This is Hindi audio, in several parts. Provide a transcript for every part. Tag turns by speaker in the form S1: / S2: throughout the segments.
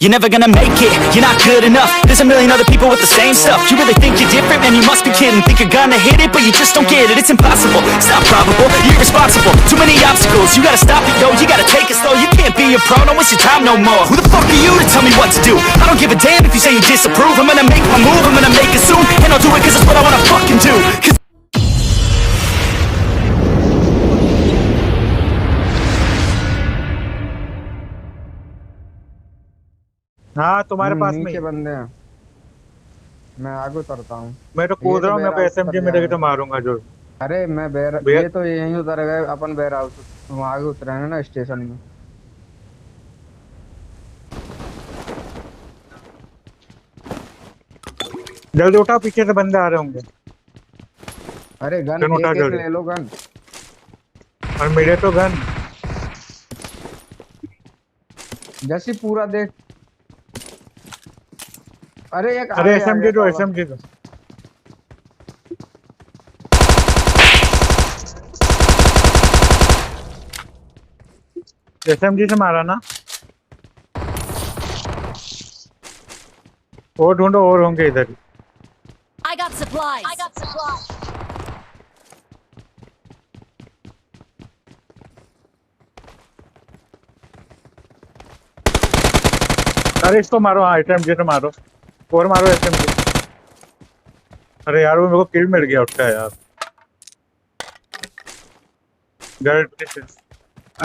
S1: You're never gonna make it, you're not good enough. There's a million other people with the same stuff. You really think you're different? Man, you must be kidding. Think you're gonna hit it, but you just don't get it. It's impossible, it's not probable, you're irresponsible. Too many obstacles, you gotta stop it, yo. You gotta take it slow, you can't be a pro. Don't waste your time no more. Who the fuck are you to tell me what to do? I don't give a damn if you say you disapprove. I'm gonna make my move, I'm gonna make it soon. And I'll do it cause it's what I wanna fucking do.
S2: हाँ तुम्हारे पास में
S3: नीचे बंदे हैं। मैं आगे उतरता हूँ।
S2: मैं तो कूद रहा हूँ। मैं एसएमजी मिलेगी तो मारूंगा जो।
S3: अरे मैं ये तो यहीं उतर गए अपन बेर हाउस। हम आगे उतरेंगे ना स्टेशन में।
S2: जल्दी उठाओ, पीछे से बंदे आ रहे होंगे।
S3: अरे गन एक ले लो गन।
S2: और मेरे तो गन
S3: जैसी पूरा देख। अरे एक
S2: अरे एसएमजी दो, एसएमजी दो। एसएमजी से मारा ना। और ढूंढो, और होंगे इधर।
S4: I got supplies.
S2: अरे इसको मारो, हाँ एसएमजी से मारो। और मारो एसएमजी। अरे यार वो मेरे को किल मिल गया उसका यार, गलती से।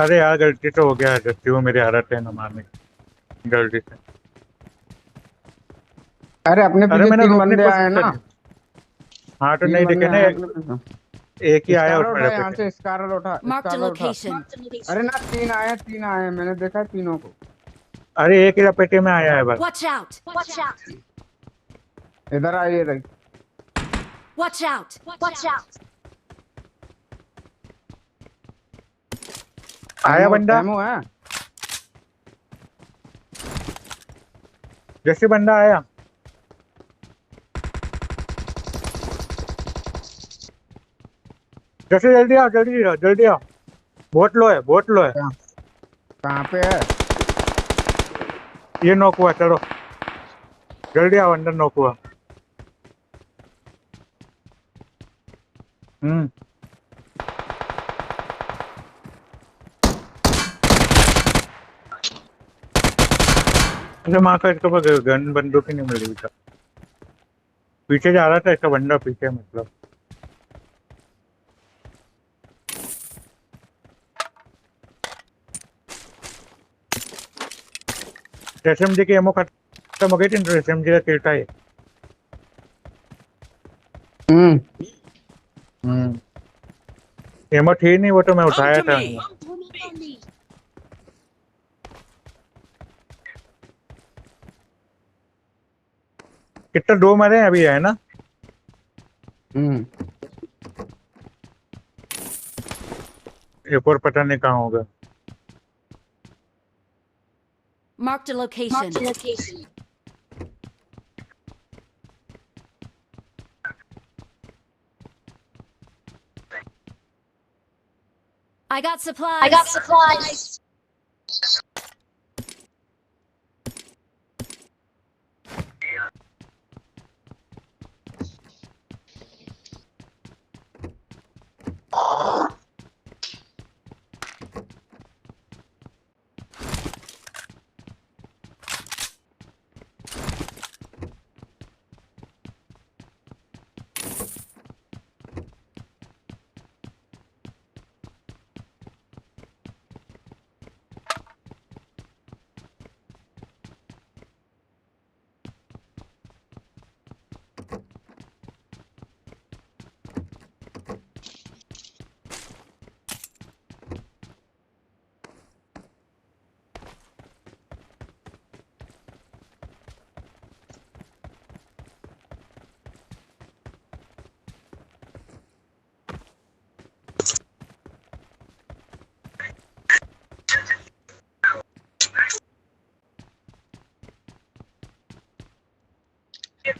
S2: अरे यार गलती से हो गया जस्टी, वो मेरे हालत है ना मारने की, गलती से।
S3: अरे अपने पीछे तीन बंदे आए ना।
S2: हाँ तो नहीं दिखे ना, एक ही आया और
S3: यहाँ से स्कारल उठा। अरे ना तीन आए मैंने देखा तीनों को।
S2: अरे एक ही लपेटे में आया है बस।
S4: Watch out.
S3: इधर आइए रही।
S4: Watch out.
S2: आया बंदा
S3: है।
S2: जैसे बंदा आया। जैसे जल्दी आओ। बहुत लो है।
S3: कहाँ पे है?
S2: ये नॉक हुआ, चलो जल्दी आओ, अंदर नॉक हुआ। माँ का इसके पास गन बंदूक ही नहीं मिल रही था। पीछे जा रहा था इसका बंदा, पीछे मतलब। एसएमजी की एमओ खत्म हो गई थी, एसएमजी का किल था ये। एमओ थी नहीं, वो तो मैं उठाया था। कितना दो मरे अभी है ना। एक और पता नहीं कहाँ होगा।
S4: Marked a location. I got supplies.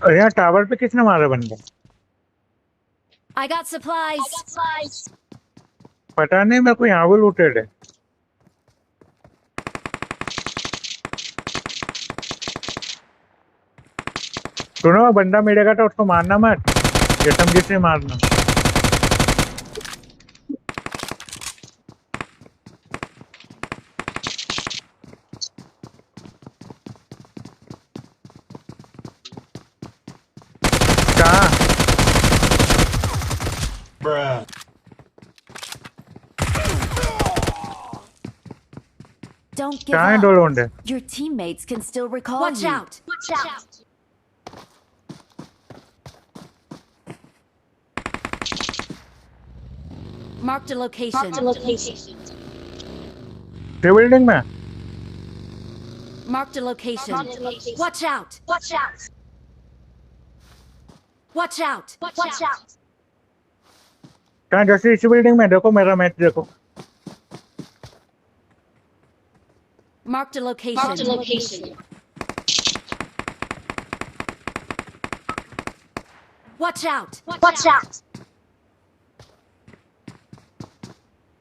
S2: अरे यहाँ टावर पे किसने मारा बंदा?
S4: I got supplies.
S2: पता नहीं, मेरे को यहाँ वो लूटेड है। सुनो, बंदा मिलेगा तो उसको मारना मत, एसएमजी से मारना। कहाँ
S4: Don't give
S2: कहाँ है
S4: up.
S2: दो लोंडे?
S4: Your teammates can still recall
S5: Watch
S4: you.
S5: out! Watch out!
S4: Marked a location.
S5: Marked a location.
S2: Building में
S4: Marked a location.
S5: Marked a location.
S4: Watch out!
S5: Watch out!
S4: Watch out!
S5: Watch out!
S2: कहाँ? जैसे इसी बिल्डिंग में देखो, मेरा मैच देखो।
S4: Marked a location.
S5: Marked a location.
S4: Watch out!
S5: Watch out!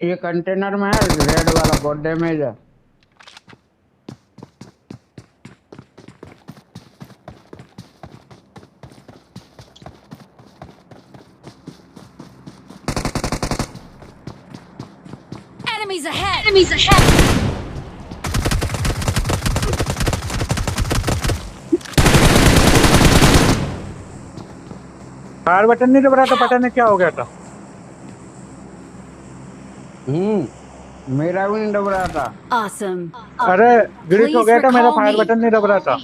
S3: ये कंटेनर में है, रेड वाला बहुत डैमेज है।
S4: Enemies ahead!
S5: Enemies ahead!
S2: Fire button नहीं दब रहा था, पता नहीं क्या हो गया था।
S3: मेरा भी नहीं दब रहा था।
S4: Awesome.
S2: अरे ग्लिच हो गया था, मेरा
S4: recall
S2: फायर
S4: me.
S2: बटन नहीं दब रहा था।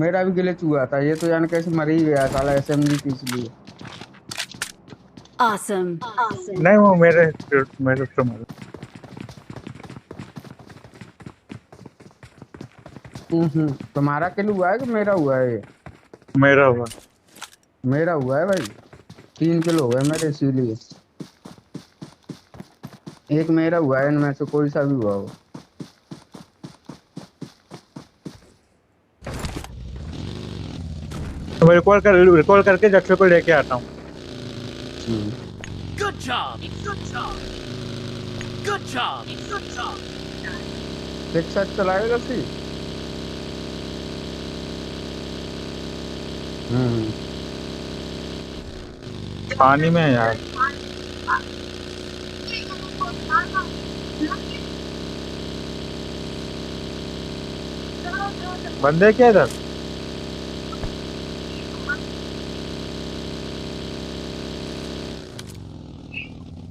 S3: मेरा भी ग्लिच हुआ था। ये तो जान कैसे मर ही गया साला एसएमजी की, इसलिए।
S4: Awesome.
S2: नहीं, वो मेरे से मारो।
S3: तुम्हारा किल हुआ है कि मेरा हुआ है? ये
S2: मेरा हुआ।
S3: मेरा हुआ है भाई। 3 किल हो गए मेरे, इसीलिए। एक मेरा हुआ है, इनमें से कोई सा भी हुआ हो।
S2: मैं रिकॉल करके जक्से को लेके आता हूँ।
S1: Good job! Good job! Good job! Good job!
S3: एक साथ चलाएगा जल्दी।
S2: पानी में है यार। बंदे क्या इधर?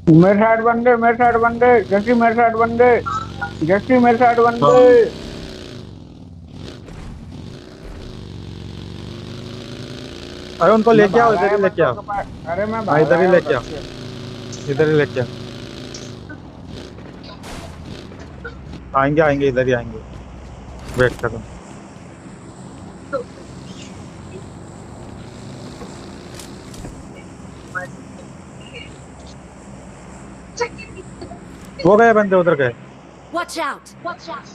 S3: मेरे साइड बंदे, मेरे साइड बंदे, जैसी मेरे साइड बंदे, जैसी मेरे साइड बंदे।
S2: अरे उनको लेके आओ, इधर ही लेके आओ।
S3: अरे मैं
S2: हाँ, इधर ही लेके आओ, इधर ही लेके आओ। आएंगे आएंगे, इधर ही आएंगे। वेट करो। वो गए बंदे, उधर गए।
S4: Watch out!
S5: Watch out!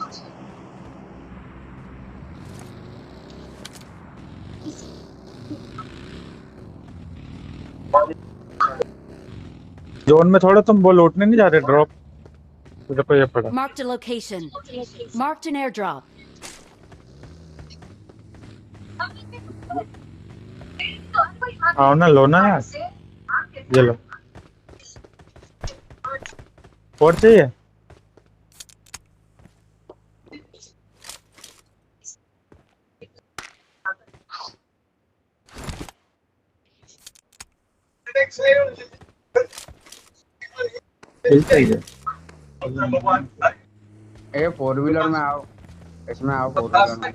S2: Zone में थोड़ा तुम वो लूटने नहीं जा रहे? ड्रॉप उधर को ये पड़ा।
S4: Marked a location. Marked an airdrop.
S2: आओ ना, लो ना यार, ये लो। और चाहिए?
S3: ए 4 व्हीलर में आओ, इसमें आओ 4 व्हीलर में।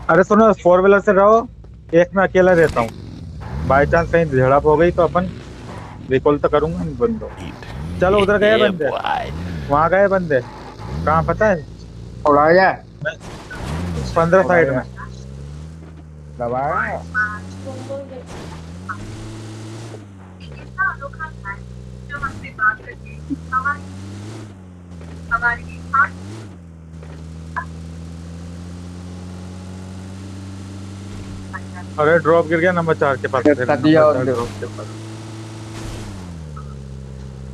S2: अरे सुनो, 4 व्हीलर से रहो, एक में अकेला रहता हूँ। बाई चांस कहीं झड़प हो गई तो अपन रिकॉल तो करूंगा नहीं बंदो। चलो उधर गए बंदे, वहाँ गए बंदे। कहाँ पता है?
S3: उड़ा जाए
S2: 15 साइड में।
S3: दबाया।
S2: अरे ड्रॉप गिर गया नंबर 4 के पास।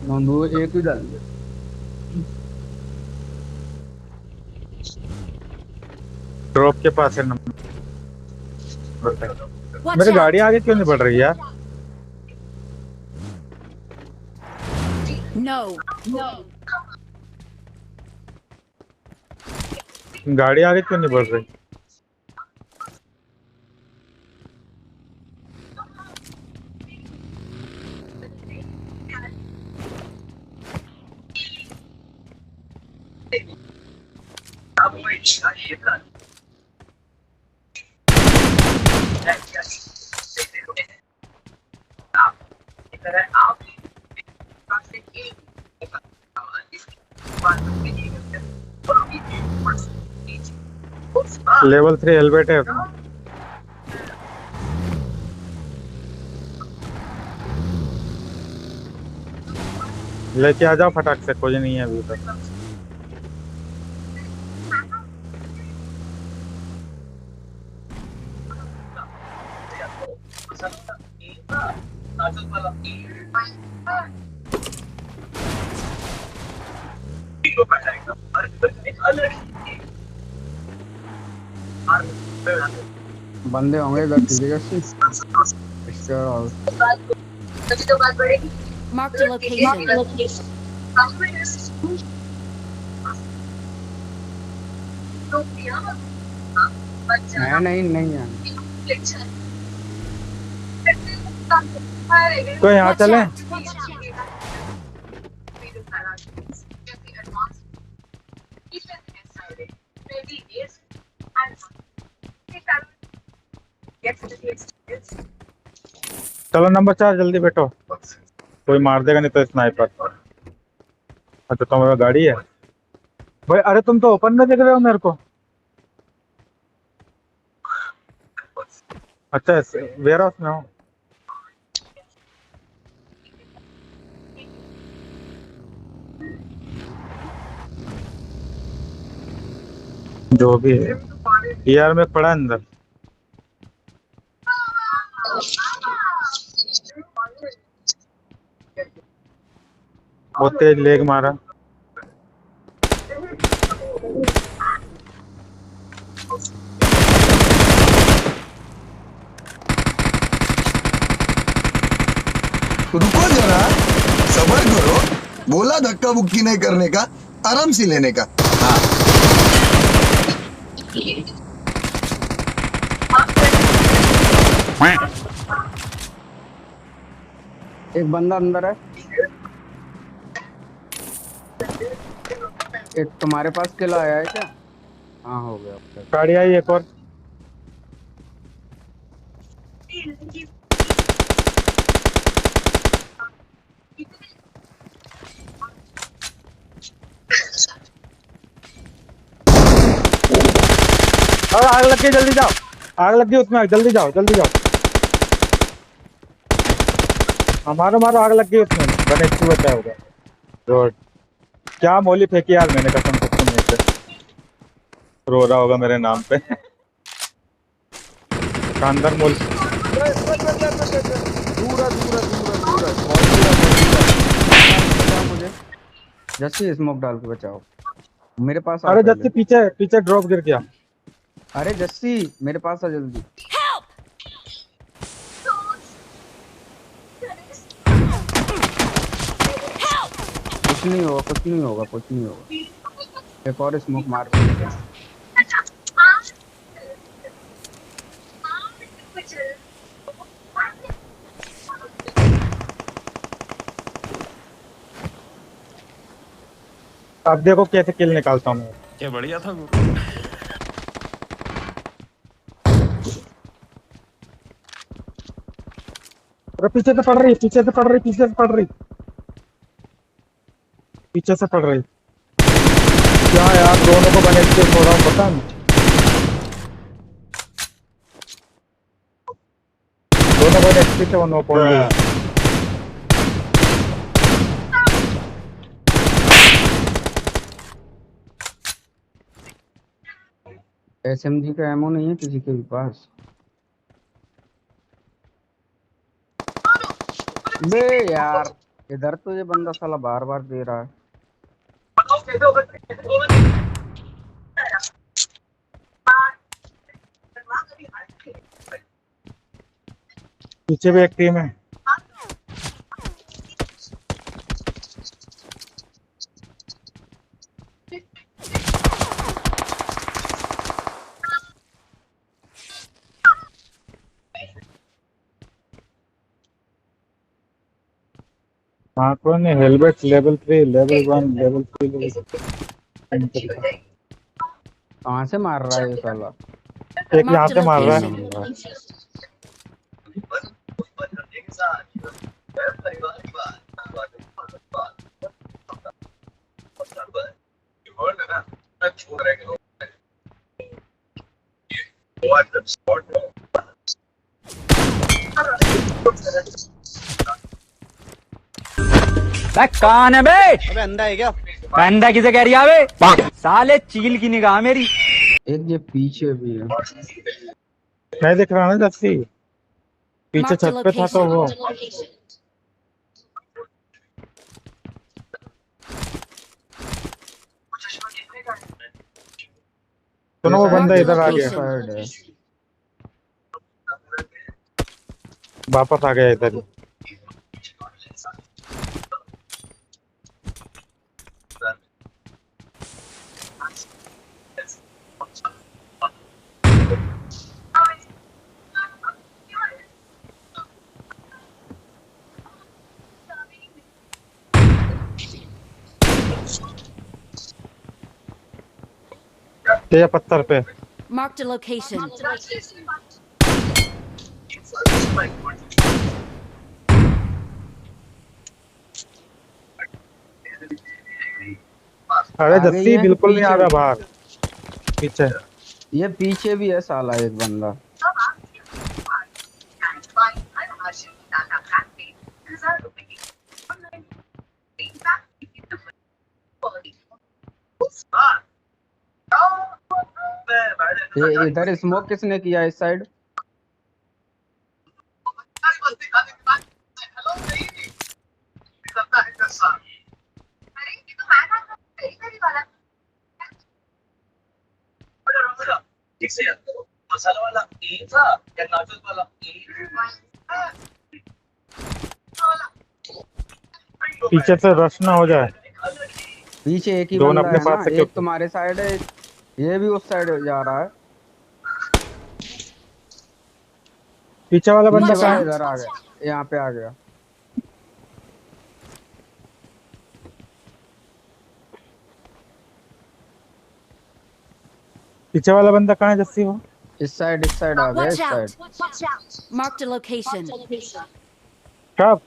S3: नंदू एक ही डाल दे।
S2: ड्रॉप के पास है नंबर।
S4: Watch
S2: मेरी
S4: out!
S2: गाड़ी आगे क्यों नहीं बढ़ रही यार?
S4: No.
S2: गाड़ी आगे क्यों नहीं बढ़ रही? लेवल 3 हेलमेट है अपना। लेके आ जाओ फटाक से, कोई नहीं है अभी तक।
S3: बंदे होंगे इधर ठीक है इसके और
S5: तभी तो बात बढ़ेगी।
S4: Marked a location.
S3: है नहीं है।
S2: तो यहाँ
S4: Watch
S2: चलें?
S4: out!
S2: चलो नंबर 4 जल्दी बैठो, कोई मार देगा नहीं तो स्नाइपर। अच्छा तुम्हारा गाड़ी है भाई? अरे तुम तो ओपन में दिख रहे हो मेरे को। अच्छा वेयर हाउस में हो? जो भी है यार, में पड़ा अंदर। बहुत तेज लेग मारा।
S6: रुको जरा, सबर करो। बोला धक्का बुक्की नहीं करने का, आराम से लेने का। हाँ।
S3: एक बंदा अंदर है। एक तुम्हारे पास किला आया है क्या? हाँ हो गया।
S2: गाड़ी आई एक और। और आग लग गई, जल्दी जाओ। आग लग गई उसमें, जल्दी जाओ जल्दी जाओ। मारो मारो, आग लग गई उसमें। गणेश की बचा होगा। गुड। क्या मोली फेंकी यार मैंने, कसम से तुम से। रो रहा होगा मेरे नाम पे। शानदार मोल।
S3: मुझे जस्सी स्मोक डाल के बचाओ। मेरे पास आ
S2: अरे
S3: पहले।
S2: जल्दी, पीछे पीछे ड्रॉप गिर गया।
S3: अरे जस्सी मेरे पास आ जल्दी।
S4: Help!
S3: कुछ नहीं होगा कुछ नहीं होगा कुछ नहीं होगा। एक और स्मोक मार के।
S2: अब देखो कैसे किल निकालता हूँ मैं।
S7: क्या बढ़िया था गुरु।
S2: अरे पीछे से पड़ रही, पीछे से पड़ रही, पीछे से पड़ रही, पीछे से पड़ रही। क्या यार, दोनों को बने के छोड़ा हूँ, पता नहीं। दोनों को एक्सपी से 1 पॉइंट।
S3: एसएमजी का एमओ नहीं है किसी के भी पास? बे यार, इधर तो ये बंदा साला बार बार दे रहा है।
S2: पीछे भी एक टीम है। हाँ कौन है? Helmet level 3 level 1 level 3 level.
S3: कहाँ से मार रहा है ये साला?
S2: एक यहाँ
S4: Marked a
S2: से मार रहा है।
S4: location.
S1: कौन है बे? अबे अंधा है क्या? अंधा किसे कह रही है बे? साले चील की निगाह मेरी।
S3: एक ये पीछे भी है।
S2: नहीं दिख रहा ना जस्सी, पीछे
S4: Marked a
S2: छत पे था तो वो। सुनो वो बंदा इधर आ गया,
S3: साइड है।
S2: वापस आ गया इधर ही। ये पत्थर पे।
S4: Marked a location.
S2: अरे
S3: आ गई
S2: जस्सी
S3: है,
S2: बिल्कुल नहीं आ
S3: पीछे।
S2: रहा बाहर, पीछे।
S3: ये पीछे भी है साला एक बंदा। ये इधर स्मोक किसने किया इस साइड?
S7: मसाला वाला ये था या नाचोस वाला?
S2: पीछे से रश ना हो जाए।
S3: पीछे एक ही
S2: दोनों
S3: बंदा
S2: अपने
S3: है
S2: पास
S3: ना,
S2: से क्यों?
S3: एक तुम्हारे साइड है, ये भी उस साइड जा रहा है।
S2: पीछे वाला बंदा
S3: पीछे
S2: कहाँ
S3: वाला
S2: है?
S3: इधर आ गया, यहाँ पे आ गया।
S2: पीछे वाला बंदा कहाँ है जस्सी? वो
S3: इस साइड आ गया,
S4: Watch
S3: इस side.
S4: out! Marked a location.
S2: कब?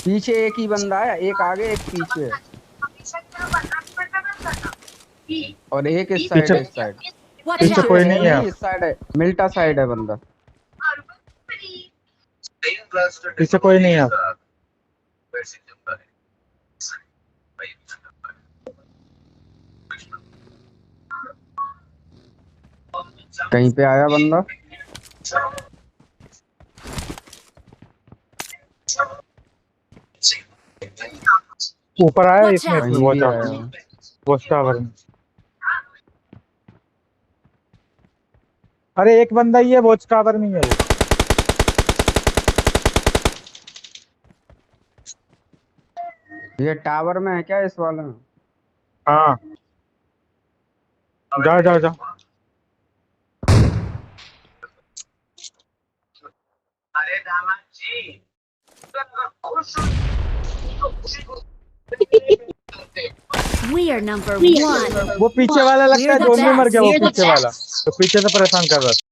S3: पीछे एक ही बंदा है, एक आगे एक पीछे है। और एक इस साइड है, इस साइड।
S4: Watch
S2: पीछे
S4: out!
S2: कोई नहीं है।
S3: इस साइड है, मिल्टा साइड है बंदा।
S2: पीछे कोई नहीं है।
S3: कहीं पे आया बंदा।
S2: ऊपर आया
S4: Watch
S2: इसमें,
S4: out!
S2: इसमें
S3: कहीं भी आया।
S2: वॉच टावर में। अरे एक बंदा ही है वॉच टावर में ही है वो।
S3: ये टावर में है क्या इस वाले में?
S2: हाँ जा जा जा।
S7: अरे दामा जी
S4: We are number one.
S2: वो पीछे वाला लगता है
S4: We're the
S2: जोन में मर गया, वो
S4: best.
S2: पीछे वाला तो पीछे से परेशान कर रहा था।